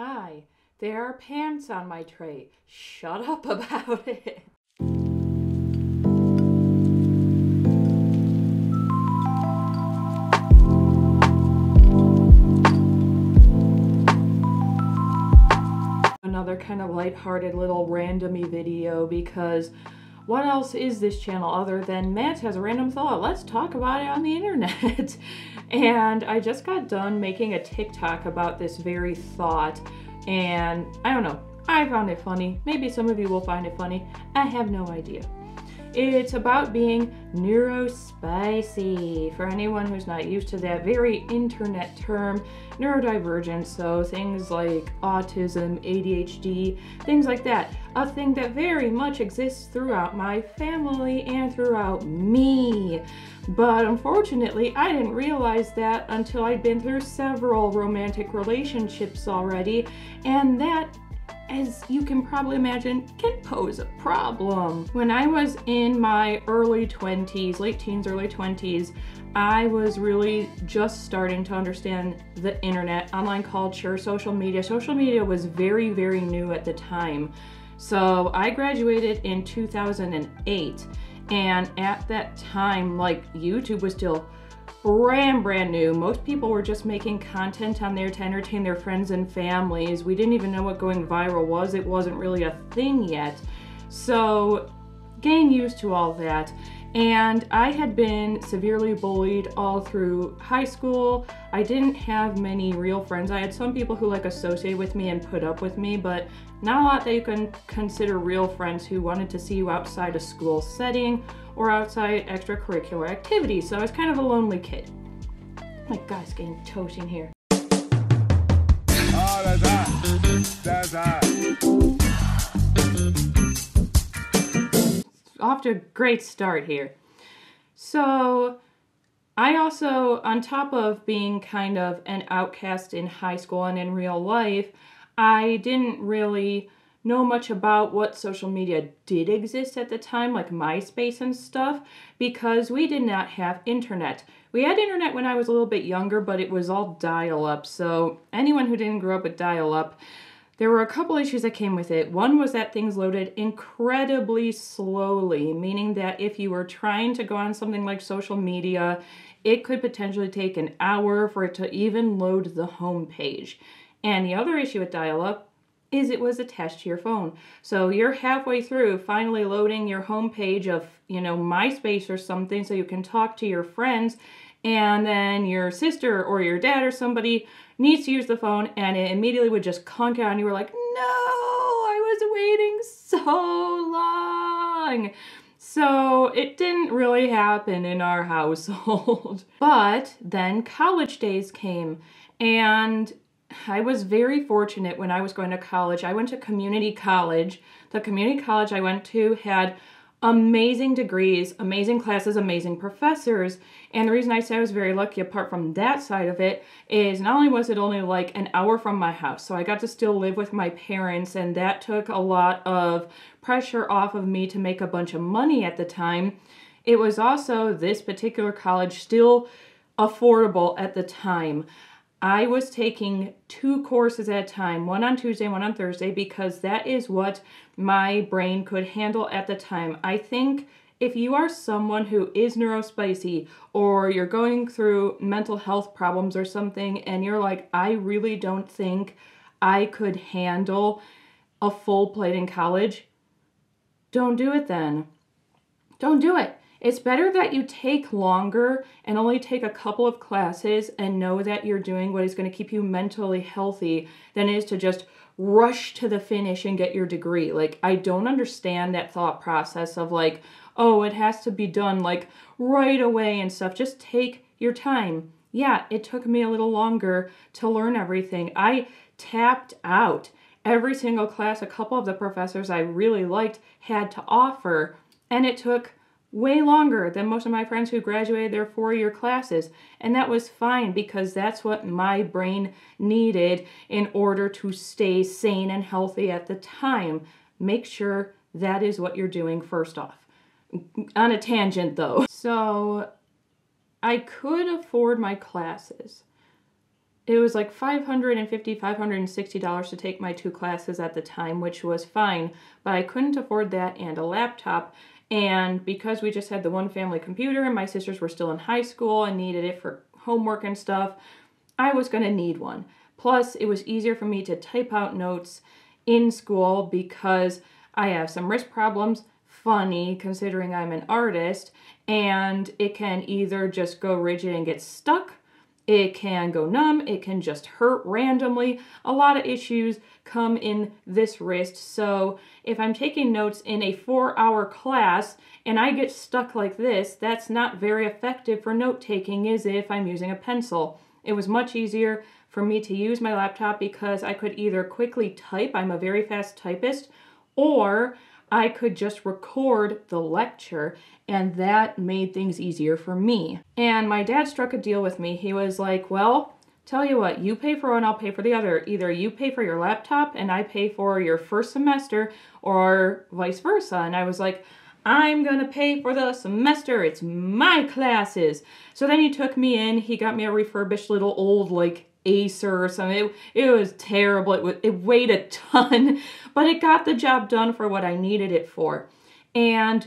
Hi, there are pants on my tray. Shut up about it. Another kind of lighthearted little randomy video, because what else is this channel other than Matt has a random thought? Let's talk about it on the internet. And I just got done making a TikTok about this very thought, and I don't know, I found it funny. Maybe some of you will find it funny. I have no idea. It's about being neurospicy. For anyone who's not used to that very internet term, neurodivergent, so things like autism, ADHD, things like that. A thing that very much exists throughout my family and throughout me. But unfortunately, I didn't realize that until I'd been through several romantic relationships already, and that, as you can probably imagine, can pose a problem. When I was in my early 20s, late teens, early 20s, I was really just starting to understand the internet, online culture, social media. Social media was very, very new at the time. So I graduated in 2008, and at that time, like, YouTube was still brand new. Most people were just making content on there to entertain their friends and families. We didn't even know what going viral was. It wasn't really a thing yet. So getting used to all that. And I had been severely bullied all through high school. I didn't have many real friends. I had some people who like associated with me and put up with me, but not a lot that you can consider real friends who wanted to see you outside a school setting or outside extracurricular activities. So I was kind of a lonely kid. My guy's getting toasty in here. Oh, that's hot. That's hot. Off to a great start here. So I also, on top of being kind of an outcast in high school and in real life, I didn't really know much about what social media did exist at the time, like MySpace and stuff, because we did not have internet. We had internet when I was a little bit younger, but it was all dial-up. So anyone who didn't grow up with dial-up, there were a couple issues that came with it. One was that things loaded incredibly slowly, meaning that if you were trying to go on something like social media, it could potentially take an hour for it to even load the home page. And the other issue with dial-up is it was attached to your phone. So you're halfway through finally loading your home page of, MySpace or something so you can talk to your friends, and then your sister or your dad or somebody needs to use the phone, and it immediately would just conk out, and you were like, no, I was waiting so long. So it didn't really happen in our household. But then college days came, and I was very fortunate when I was going to college. I went to community college. The community college I went to had amazing degrees, amazing classes, amazing professors. And the reason I say I was very lucky, apart from that side of it, is not only was it only like an hour from my house, so I got to still live with my parents, and that took a lot of pressure off of me to make a bunch of money at the time. It was also, this particular college, still affordable at the time. I was taking 2 courses at a time, one on Tuesday, one on Thursday, because that is what my brain could handle at the time. I think if you are someone who is neurospicy, or you're going through mental health problems or something, and you're like, I really don't think I could handle a full plate in college, don't do it then. Don't do it. It's better that you take longer and only take a couple of classes and know that you're doing what is going to keep you mentally healthy than it is to just rush to the finish and get your degree. Like, I don't understand that thought process of like, oh, it has to be done like right away and stuff. Just take your time. Yeah, it took me a little longer to learn everything. I tapped out every single class a couple of the professors I really liked had to offer, and it took way longer than most of my friends who graduated their 4-year classes. And that was fine, because that's what my brain needed in order to stay sane and healthy at the time. Make sure that is what you're doing first off. On a tangent though. So I could afford my classes. it was like $550, $560 to take my 2 classes at the time, which was fine, but I couldn't afford that and a laptop. And because we just had the one family computer and my sisters were still in high school and needed it for homework and stuff, I was going to need one. Plus, it was easier for me to type out notes in school because I have some wrist problems, funny considering I'm an artist, and it can either just go rigid and get stuck, it can go numb, it can just hurt randomly. A lot of issues come in this wrist, so if I'm taking notes in a 4-hour class and I get stuck like this, that's not very effective for note-taking as if I'm using a pencil. It was much easier for me to use my laptop because I could either quickly type, I'm a very fast typist, or I could just record the lecture, and that made things easier for me. And my dad struck a deal with me. He was like, well, tell you what, you pay for one, I'll pay for the other. Either you pay for your laptop and I pay for your first semester, or vice versa. And I was like, I'm gonna pay for the semester, it's my classes. So then he took me in, he got me a refurbished little old like Acer or something. It was terrible. It weighed a ton, but it got the job done for what I needed it for. And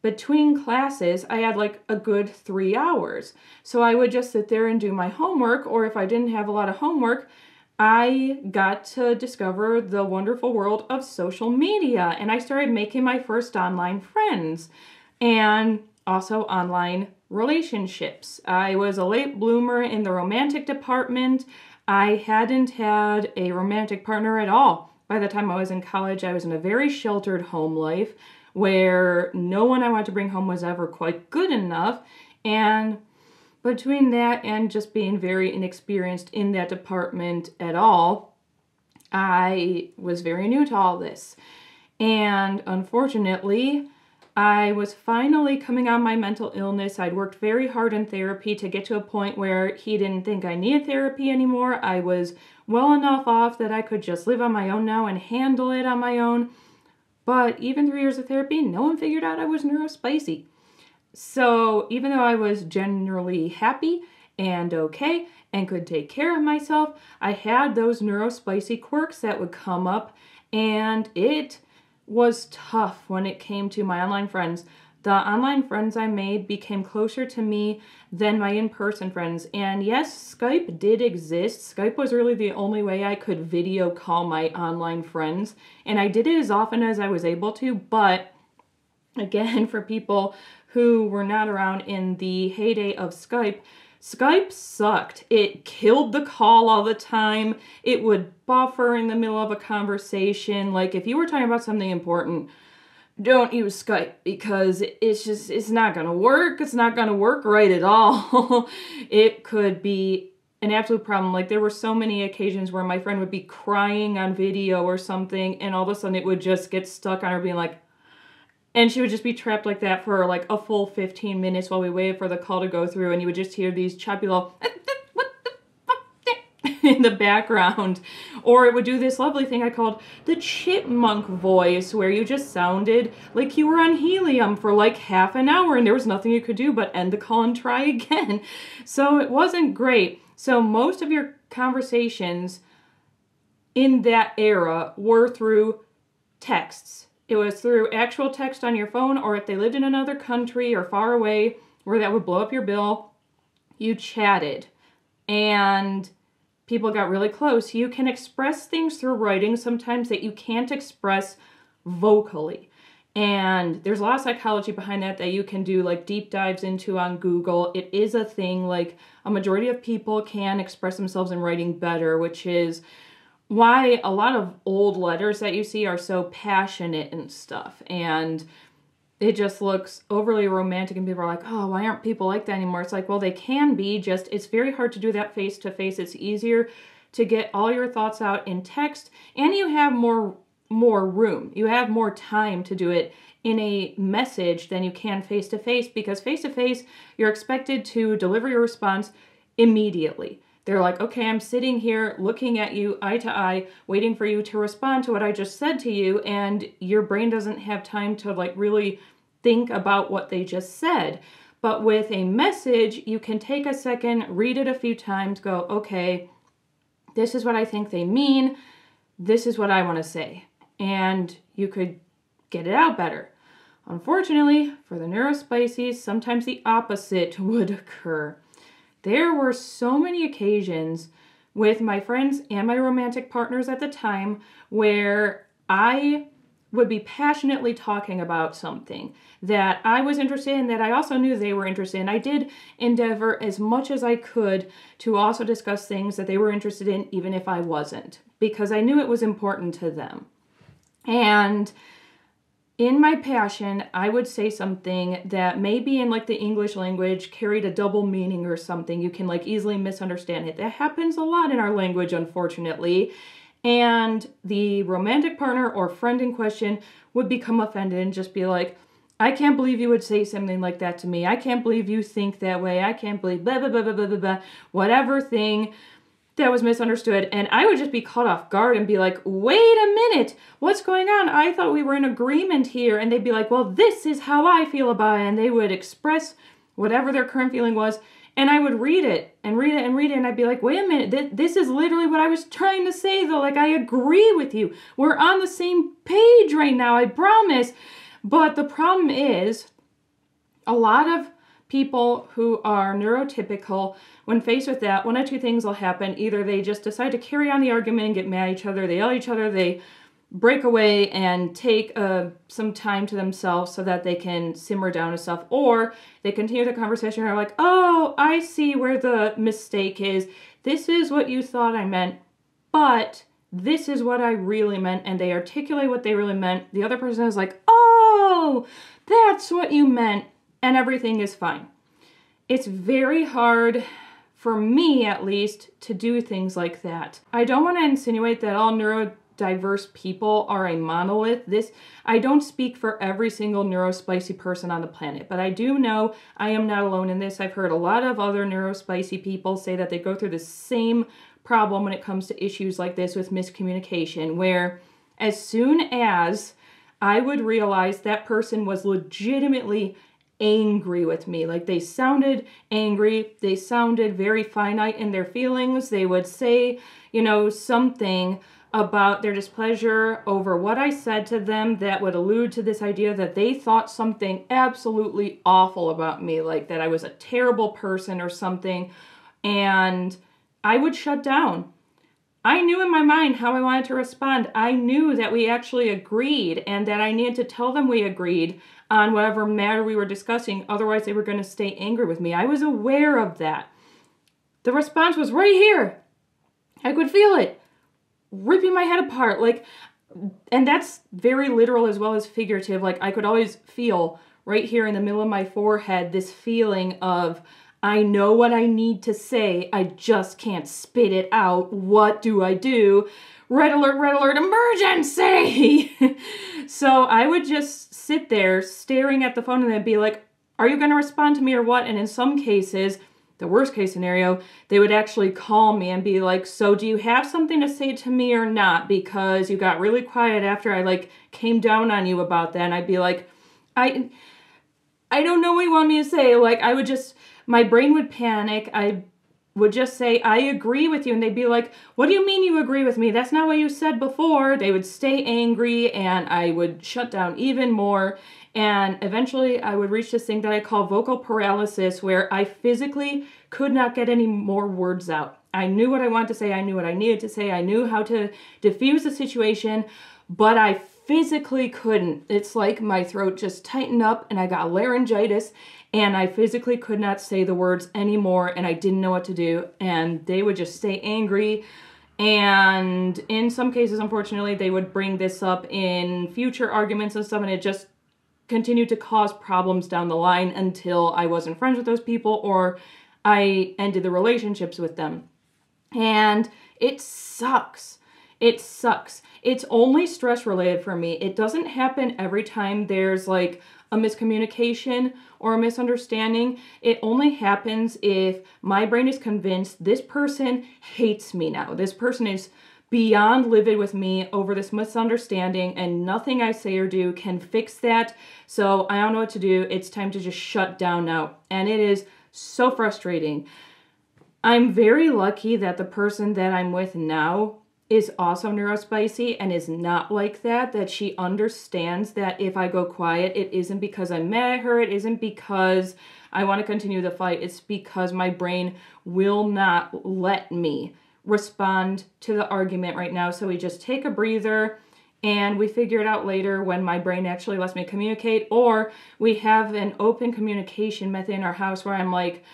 between classes, I had like a good 3 hours. So I would just sit there and do my homework, or if I didn't have a lot of homework, I got to discover the wonderful world of social media, and I started making my first online friends and also online relationships. I was a late bloomer in the romantic department. I hadn't had a romantic partner at all. By the time I was in college, I was in a very sheltered home life where no one I wanted to bring home was ever quite good enough. And between that and just being very inexperienced in that department at all, I was very new to all this. And unfortunately, I was finally coming on my mental illness. I'd worked very hard in therapy to get to a point where he didn't think I needed therapy anymore. I was well enough off that I could just live on my own now and handle it on my own. But even 3 years of therapy, no one figured out I was neurospicy. So even though I was generally happy and okay and could take care of myself, I had those neurospicy quirks that would come up, and it was tough when it came to my online friends. The online friends I made became closer to me than my in-person friends. And yes, Skype did exist. Skype was really the only way I could video call my online friends. And I did it as often as I was able to, but again, for people who were not around in the heyday of Skype, Skype sucked. It killed the call all the time. It would buffer in the middle of a conversation. Like if you were talking about something important, don't use Skype because it's not going to work. It's not going to work right at all. It could be an absolute problem. Like there were so many occasions where my friend would be crying on video or something, and all of a sudden it would just get stuck on her being like, and she would just be trapped like that for like a full 15 minutes while we waited for the call to go through, and you would just hear these choppy little what the fuck in the background. Or it would do this lovely thing I called the chipmunk voice, where you just sounded like you were on helium for like half an hour and there was nothing you could do but end the call and try again. So it wasn't great. So most of your conversations in that era were through texts. It was through actual text on your phone, or if they lived in another country or far away where that would blow up your bill, you chatted. And people got really close. You can express things through writing sometimes that you can't express vocally. And there's a lot of psychology behind that you can do like deep dives into on Google. It is a thing, like a majority of people can express themselves in writing better, which is why a lot of old letters that you see are so passionate and stuff. And it just looks overly romantic and people are like, oh, why aren't people like that anymore? It's like, well, they can be, just it's very hard to do that face to face. It's easier to get all your thoughts out in text, and you have more room. You have more time to do it in a message than you can face to face, because face to face, you're expected to deliver your response immediately. They're like, okay, I'm sitting here looking at you eye to eye, waiting for you to respond to what I just said to you, and your brain doesn't have time to like really think about what they just said. But with a message, you can take a second, read it a few times, go, okay, This is what I think they mean. This is what I want to say. And you could get it out better. Unfortunately, for the Neurospicies, sometimes the opposite would occur. There were so many occasions with my friends and my romantic partners at the time where I would be passionately talking about something that I was interested in, that I also knew they were interested in. I did endeavor as much as I could to also discuss things that they were interested in, even if I wasn't, because I knew it was important to them. And in my passion, I would say something that maybe in like the English language carried a double meaning or something. You can like easily misunderstand it. That happens a lot in our language, unfortunately. And the romantic partner or friend in question would become offended and just be like, I can't believe you would say something like that to me. I can't believe you think that way. I can't believe blah, blah, blah, blah, blah, blah, blah, whatever thing that was misunderstood. And I would just be caught off guard and be like, wait a minute, what's going on? I thought we were in agreement here. And they'd be like, well, this is how I feel about it. And they would express whatever their current feeling was. And I would read it and read it and read it. And I'd be like, wait a minute, this is literally what I was trying to say though. Like, I agree with you. We're on the same page right now, I promise. But the problem is, a lot of people who are neurotypical, when faced with that, one of two things will happen. Either they just decide to carry on the argument and get mad at each other, they yell at each other, they break away and take some time to themselves so that they can simmer down and stuff, or they continue the conversation and are like, oh, I see where the mistake is. This is what you thought I meant, but this is what I really meant, and they articulate what they really meant. The other person is like, oh, that's what you meant, and everything is fine. It's very hard, for me at least, to do things like that. I don't want to insinuate that all neurodiverse people are a monolith. I don't speak for every single neurospicy person on the planet, but I do know I am not alone in this. I've heard a lot of other neurospicy people say that they go through the same problem when it comes to issues like this with miscommunication, where as soon as I would realize that person was legitimately angry with me, like they sounded angry, they sounded very finite in their feelings, they would say, something about their displeasure over what I said to them that would allude to this idea that they thought something absolutely awful about me, like that I was a terrible person or something, and I would shut down. I knew in my mind how I wanted to respond. I knew that we actually agreed and that I needed to tell them we agreed on whatever matter we were discussing. Otherwise, they were going to stay angry with me. I was aware of that. The response was right here. I could feel it ripping my head apart. And that's very literal as well as figurative. Like, I could always feel right here in the middle of my forehead this feeling of, I know what I need to say, I just can't spit it out. What do I do? Red alert, emergency! So I would just sit there staring at the phone and then be like, are you going to respond to me or what? And in some cases, the worst case scenario, they would actually call me and be like, so do you have something to say to me or not? Because you got really quiet after I came down on you about that. And I'd be like, I don't know what you want me to say. My brain would panic. I would just say, I agree with you. And they'd be like, what do you mean you agree with me? That's not what you said before. They would stay angry and I would shut down even more. And eventually I would reach this thing that I call vocal paralysis, where I physically could not get any more words out. I knew what I wanted to say. I knew what I needed to say. I knew how to diffuse the situation, but I physically couldn't. It's like my throat just tightened up and I got laryngitis and I physically could not say the words anymore and I didn't know what to do, and they would just stay angry. And in some cases, unfortunately, they would bring this up in future arguments and stuff, and it just continued to cause problems down the line until I wasn't friends with those people or I ended the relationships with them. And it sucks. It sucks. It's only stress related for me. It doesn't happen every time there's a miscommunication or a misunderstanding. It only happens if my brain is convinced this person hates me now. This person is beyond livid with me over this misunderstanding and nothing I say or do can fix that. So I don't know what to do. It's time to just shut down now. And it is so frustrating. I'm very lucky that the person that I'm with now is also neurospicy and is not like that, that she understands that if I go quiet, it isn't because I'm mad at her, it isn't because I want to continue the fight, it's because my brain will not let me respond to the argument right now. So we just take a breather and we figure it out later when my brain actually lets me communicate, or we have an open communication method in our house where I'm like,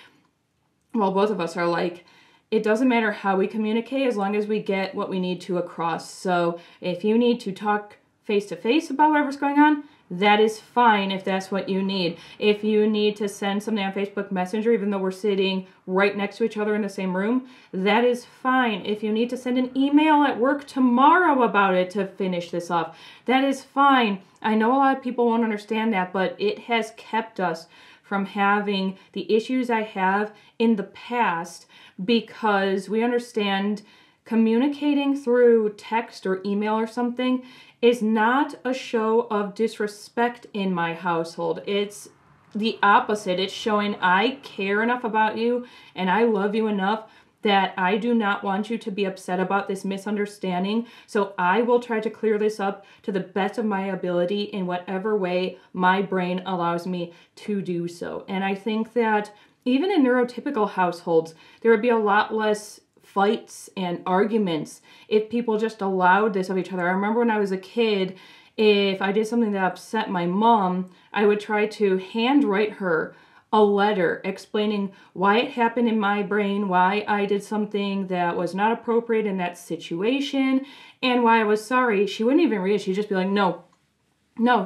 well, both of us are like, it doesn't matter how we communicate as long as we get what we need to across. So if you need to talk face to face about whatever's going on, that is fine if that's what you need. If you need to send something on Facebook Messenger, even though we're sitting right next to each other in the same room, that is fine. If you need to send an email at work tomorrow about it to finish this off, that is fine. I know a lot of people won't understand that, but it has kept us from having the issues I have in the past because we understand communicating through text or email or something is not a show of disrespect in my household. It's the opposite. It's showing I care enough about you and I love you enough that I do not want you to be upset about this misunderstanding. So I will try to clear this up to the best of my ability in whatever way my brain allows me to do so. And I think that even in neurotypical households, there would be a lot less fights and arguments if people just allowed this of each other. I remember when I was a kid, if I did something that upset my mom, I would try to handwrite her a letter explaining why it happened in my brain, why I did something that was not appropriate in that situation, and why I was sorry. She wouldn't even read it. She'd just be like, no,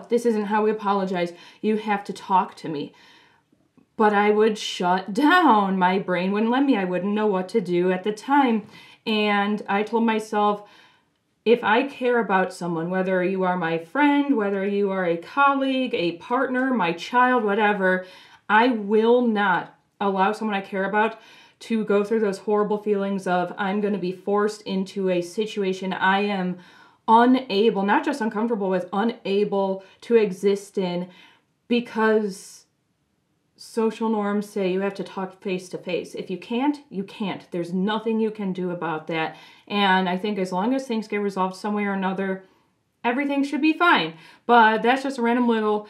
this isn't how we apologize. You have to talk to me. But I would shut down. My brain wouldn't let me. I wouldn't know what to do at the time. And I told myself, if I care about someone, whether you are my friend, whether you are a colleague, a partner, my child, whatever, I will not allow someone I care about to go through those horrible feelings of I'm going to be forced into a situation I am unable, not just uncomfortable with, unable to exist in because social norms say you have to talk face to face. If you can't, you can't. There's nothing you can do about that. And I think as long as things get resolved some way or another, everything should be fine. But that's just a random little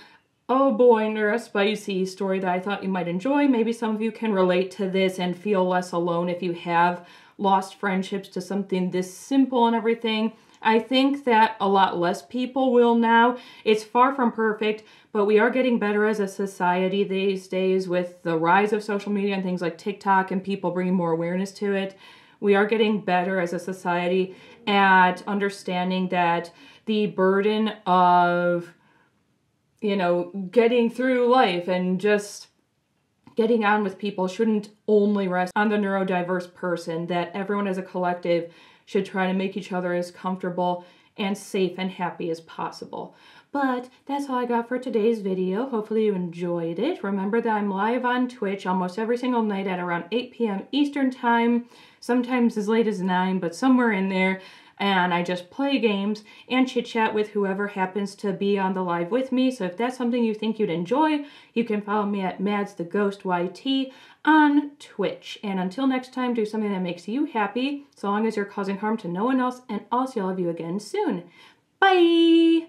oh boy, Neurospicy story that I thought you might enjoy. Maybe some of you can relate to this and feel less alone if you have lost friendships to something this simple and everything. I think that a lot less people will now. It's far from perfect, but we are getting better as a society these days with the rise of social media and things like TikTok and people bringing more awareness to it. We are getting better as a society at understanding that the burden of getting through life and just getting on with people shouldn't only rest on the neurodiverse person, that everyone as a collective should try to make each other as comfortable and safe and happy as possible. But that's all I got for today's video. Hopefully you enjoyed it. Remember that I'm live on Twitch almost every single night at around 8 p.m. Eastern Time, sometimes as late as 9, but somewhere in there. And I just play games and chit-chat with whoever happens to be on the live with me. So if that's something you think you'd enjoy, you can follow me at madstheghost on Twitch. And until next time, do something that makes you happy, so long as you're causing harm to no one else, and I'll see all of you again soon. Bye!